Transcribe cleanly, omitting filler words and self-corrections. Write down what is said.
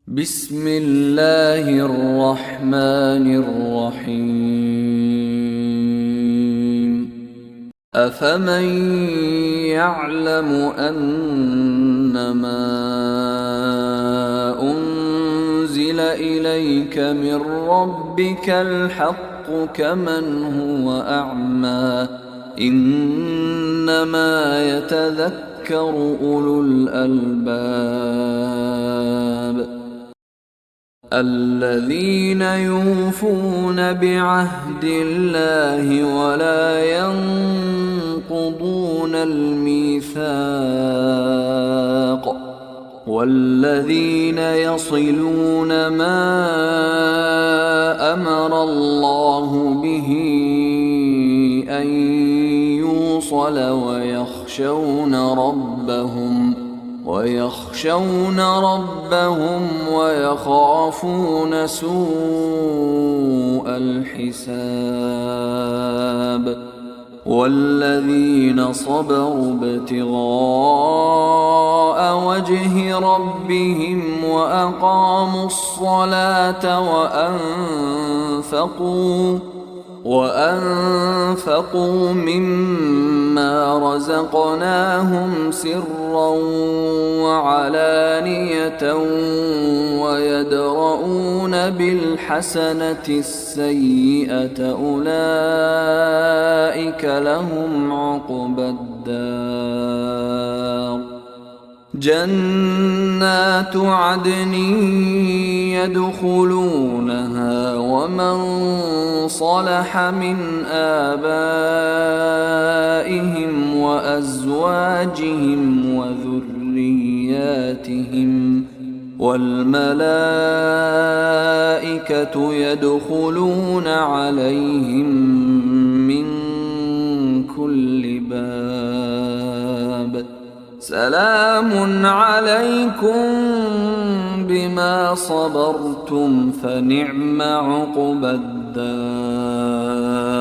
بسم الله الرحمن الرحيم أفمن يعلم أنما أنزل إليك من ربك الحق كمن هو أعمى إنما يتذكر أولو الألباب الذين يوفون بعهد الله ولا ينقضون الميثاق والذين يصلون ما أمر الله به أن يوصل ويخشون ربهم ويخافون سوء الحساب والذين صبروا ابتغاء وجه ربهم وأقاموا الصلاة وأنفقوا مما رزقناهم سرا وعلانية ويدرؤون بالحسنة السيئة أولئك لهم عقبى الدار جنات عدن يدخلونها ومن صلح من آبائهم وأزواجهم وذرياتهم والملائكة يدخلون عليهم من كل باب سلام عليكم بما صبرتم فنعم عقبى الدار